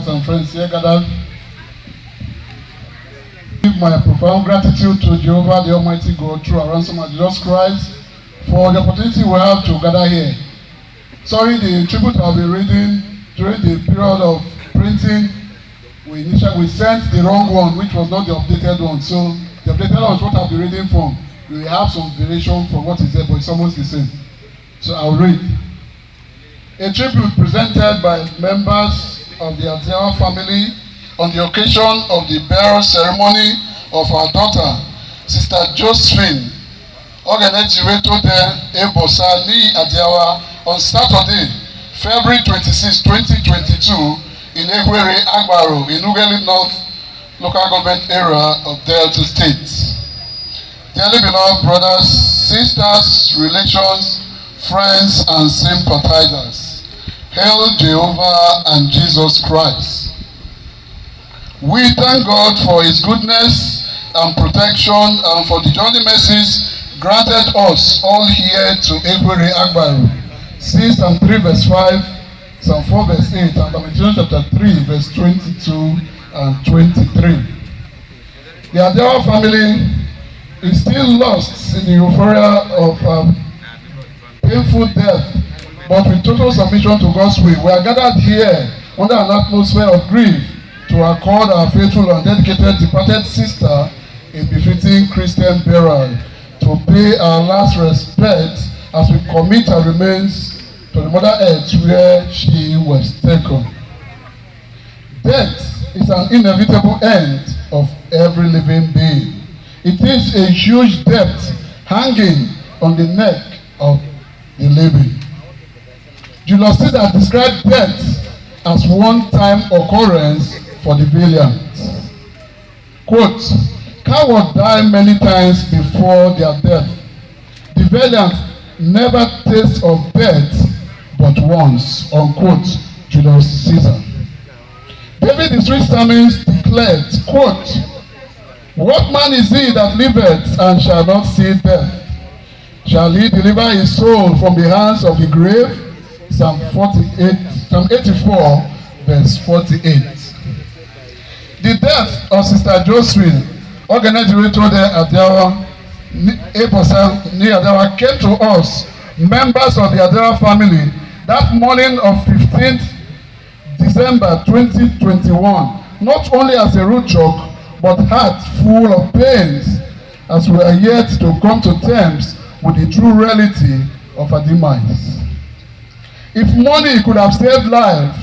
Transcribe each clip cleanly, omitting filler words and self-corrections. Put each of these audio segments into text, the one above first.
members and friends here gathered. Give my profound gratitude to Jehovah, the Almighty God, through our ransom of Jesus Christ, for the opportunity we have to gather here. Sorry, the tribute I'll be reading during the period of printing, we sent the wrong one, which was not the updated one. So the updated one is what I'll be reading from. We will have some variation from what is there, but it's almost the same. So I'll read. A tribute presented by members of the Adiawa family on the occasion of the burial ceremony of our daughter, Sister Josephine, Ebosa ní Adiawa, on Saturday, February 26, 2022, in Egwere Agbaro, in Ughelli North local government area of Delta State. Dearly beloved brothers, sisters, relations, friends, and sympathizers, hail Jehovah and Jesus Christ. We thank God for His goodness and protection and for the journey mercies granted us all here to Egwere Agbaro. See Psalm 3 verse 5, Psalm 4 verse 8, and Lamentation chapter 3 verse 22 and 23. The Adiawa family is still lost in the euphoria of painful death, but with total submission to God's will, we are gathered here under an atmosphere of grief to accord our faithful and dedicated departed sister a befitting Christian burial, to pay our last respect as we commit our remains to the Mother Earth where she was taken. Death is an inevitable end of every living being. It is a huge debt hanging on the neck of the living. Julius Caesar described death as one-time occurrence for the valiant. Quote, cowards die many times before their death. The valiant never taste of death but once, unquote, Julius Caesar. David in 3 Sermons declared, quote, what man is he that liveth and shall not see death? Shall he deliver his soul from the hands of the grave? Psalm 84, verse 48. The death of Sister Josephine, organizer there at Adiawa, Ebosa ní Adiawa, came to us, members of the Adiawa family, that morning of 15th December 2021, not only as a root shock, but heart full of pains, as we are yet to come to terms with the true reality of our demise. If money could have saved life,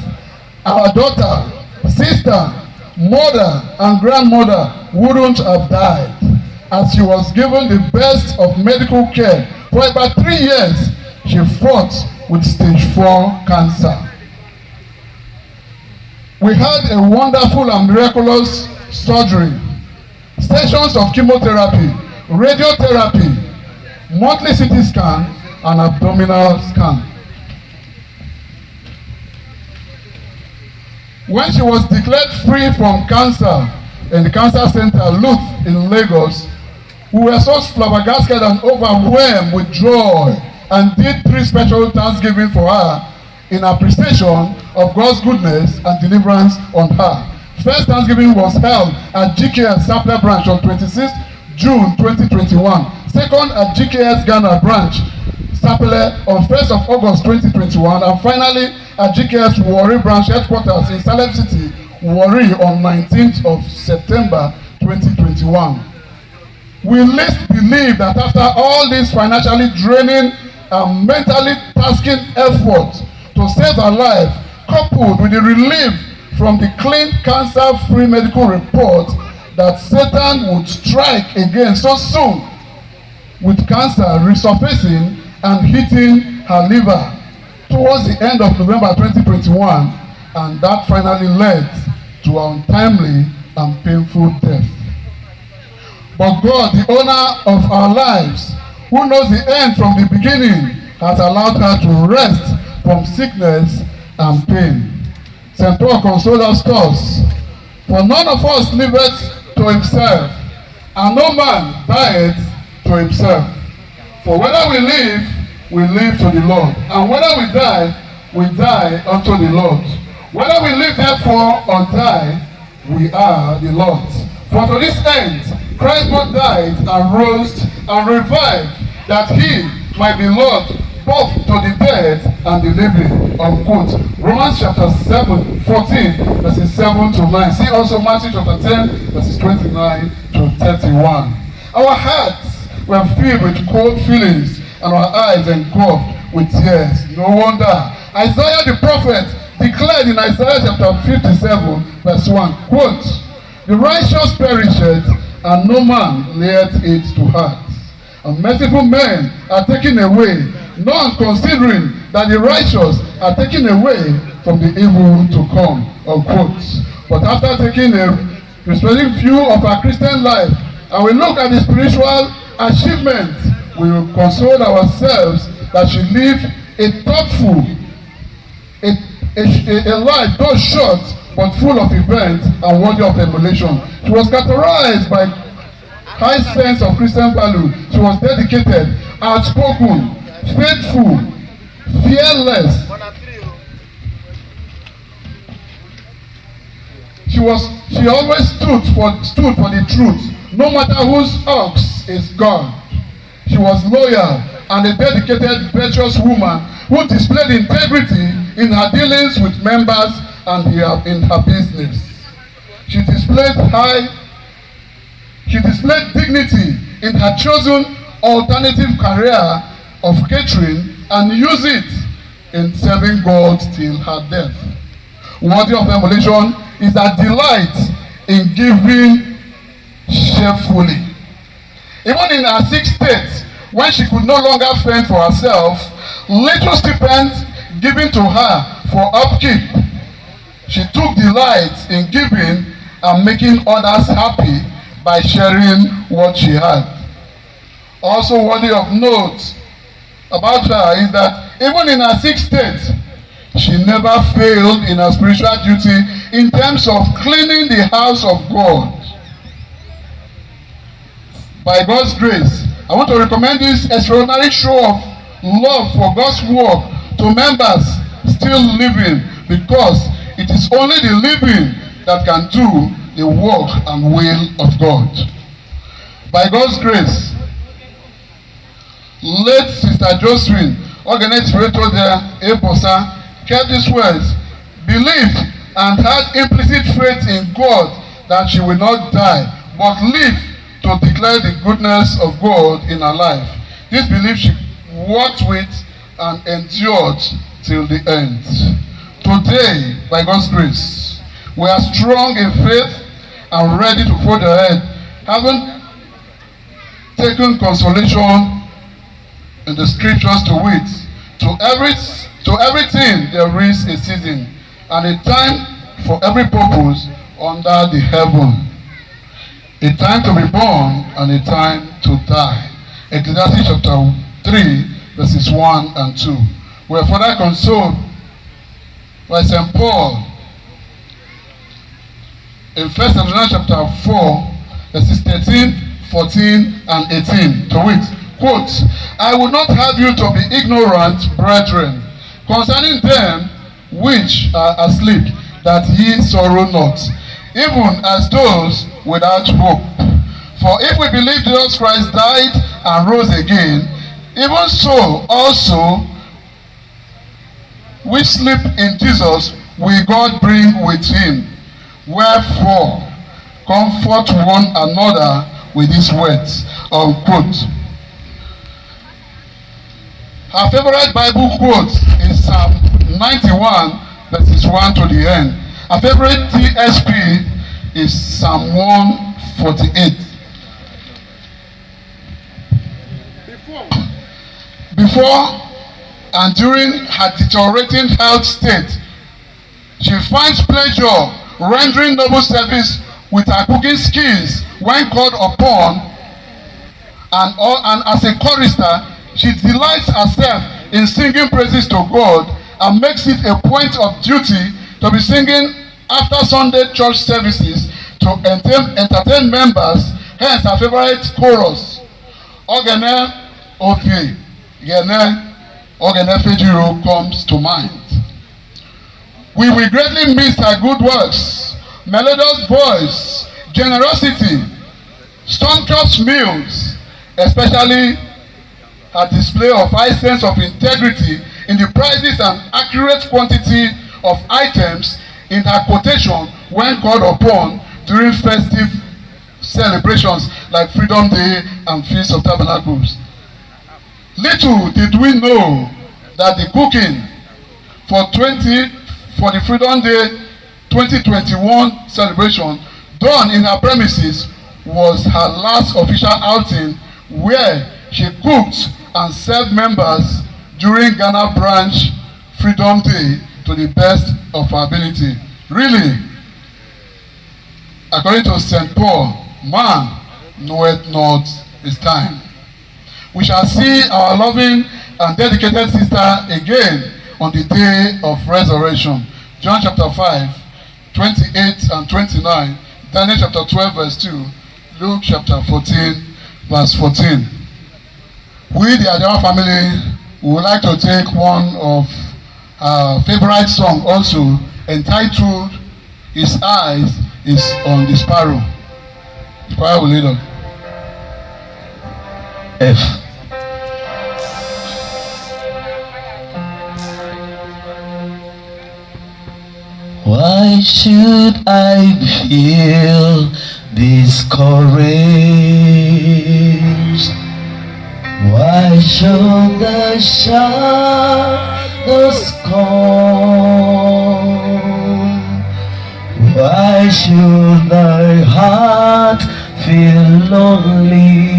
our daughter, sister, mother, and grandmother wouldn't have died, as she was given the best of medical care. For about 3 years, she fought with stage 4 cancer. We had a wonderful and miraculous surgery, sessions of chemotherapy, radiotherapy, monthly CT scan, and abdominal scan. When she was declared free from cancer in the cancer center, Luth, in Lagos, we were so flabbergasted and overwhelmed with joy and did 3 special thanksgiving for her in appreciation of God's goodness and deliverance on her. First Thanksgiving was held at GKS Sapele branch on 26th June 2021. Second at GKS Ghana branch, Sapele, on 1st of August 2021. And finally at GKS Warri branch headquarters in Salem City, Warri, on 19th of September 2021. We least believe that after all this financially draining and mentally tasking effort to save her life, coupled with the relief from the clean cancer-free medical report that Satan would strike again so soon, with cancer resurfacing and hitting her liver towards the end of November 2021, and that finally led to an untimely and painful death. But God, the owner of our lives, who knows the end from the beginning, has allowed her to rest from sickness and pain. St. Paul consoled us thus, for none of us liveth to himself, and no man dieth to himself. For whether we live to the Lord, and whether we die unto the Lord. Whether we live therefore or die, we are the Lord's. For to this end, Christ both died and rose and revived, that he might be Lord both to the dead and the living. Unquote. Romans chapter 14, verses 7 to 9. See also Matthew chapter 10, verses 29 to 31. Our hearts were filled with cold feelings, and our eyes engulfed with tears. No wonder. Isaiah the prophet declared in Isaiah chapter 57, verse 1, quote, "The righteous perisheth, and no man layeth it to heart. And merciful men are taken away, none considering that the righteous are taken away from the evil to come." Unquote. But after taking a perspective view of our Christian life, and we look at the spiritual achievements, we will console ourselves that she lived a thoughtful, a life not short but full of events and worthy of emulation. She was characterized by high sense of Christian value. She was dedicated, outspoken, faithful, fearless. She always stood for the truth, no matter whose ox is God. She was loyal and a dedicated, virtuous woman who displayed integrity in her dealings with members and in her business. She displayed dignity in her chosen alternative career of catering and used it in serving God till her death. Worthy of emulation is her delight in giving cheerfully. Even in her sick state, when she could no longer fend for herself, little stipend given to her for upkeep, she took delight in giving and making others happy by sharing what she had. Also worthy of note about her is that even in her sick state, she never failed in her spiritual duty in terms of cleaning the house of God. By God's grace, I want to recommend this extraordinary show of love for God's work to members still living, because it is only the living that can do the work and will of God. By God's grace, late Sister Josephine, organized spiritual there, Ebosa, kept these words, believed and had implicit faith in God that she will not die, but live to declare the goodness of God in her life. This belief she worked with and endured till the end. Today, by God's grace, we are strong in faith and ready to forge ahead, having taken consolation in the scriptures to wit, to everything there is a season and a time for every purpose under the heaven. A time to be born and a time to die. Ecclesiastes chapter 3, verses 1 and 2. We are further consoled by St. Paul in 1 Thessalonians chapter 4, verses 13, 14, and 18. To wit, quote, "I would not have you to be ignorant, brethren, concerning them which are asleep, that ye sorrow not, even as those without hope. For if we believe Jesus Christ died and rose again, even so also which sleep in Jesus will God bring with him. Wherefore, comfort one another with these words." Unquote. Her favorite Bible quote is Psalm 91, verses 1 to the end. Her favorite TSP is Psalm 148. Before and during her deteriorating health state, she finds pleasure rendering noble service with her cooking skills when called upon, and as a chorister, she delights herself in singing praises to God and makes it a point of duty to be singing after Sunday church services to entertain members. Hence her favorite chorus, Ogene Ofie, Gene Ogene Fejiro, comes to mind. We will greatly miss her good works, melodious voice, generosity, sumptuous meals, especially her display of high sense of integrity in the prices and accurate quantity of items in her quotation when called upon during festive celebrations like Freedom Day and Feast of Tabernacles. Little did we know that the cooking for the Freedom Day 2021 celebration done in her premises was her last official outing where she cooked and served members during Ghana branch Freedom Day to the best of her ability. Really, according to St. Paul, man knoweth not his time. We shall see our loving and dedicated sister again on the day of resurrection. John chapter 5, 28 and 29, Daniel chapter 12 verse 2, Luke chapter 14 verse 14. We, the Adiawa family, would like to take one of our favorite songs also, entitled His Eyes is on the Sparrow. The choir will lead on. F. Why should I feel discouraged? Why should the shadows come? Why should my heart feel lonely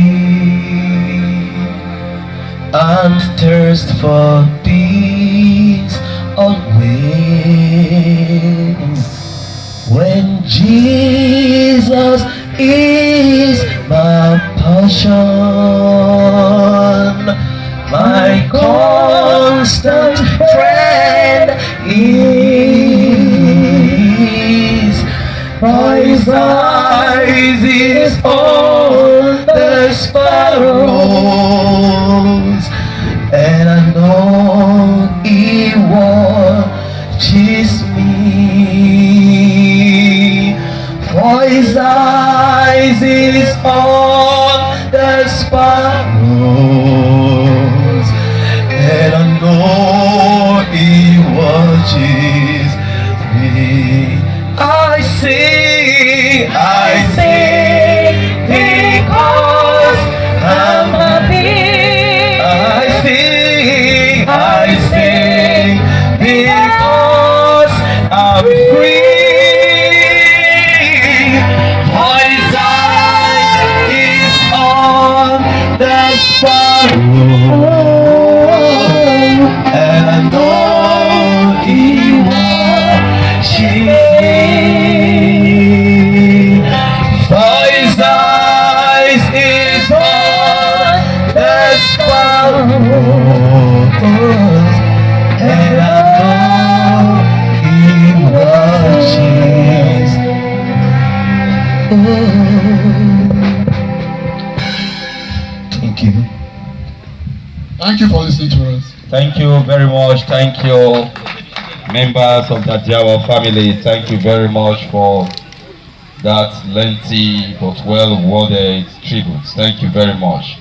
and thirst for peace always? When Jesus is my passion, my constant friend is. For his eyes is on the sparrows, and I know he watches me. For his eyes is on the sparrows, and I know he watches me. I sing because I'm happy. I sing because I'm free. For his eye is on the sparrow, and I know he watches me. For his eyes is on the sparrows, and I know he watches. Thank you. Thank you for listening to us. Thank you very much. Thank you, members of the Adiawa family. Thank you very much for that lengthy but well worded tribute. Thank you very much.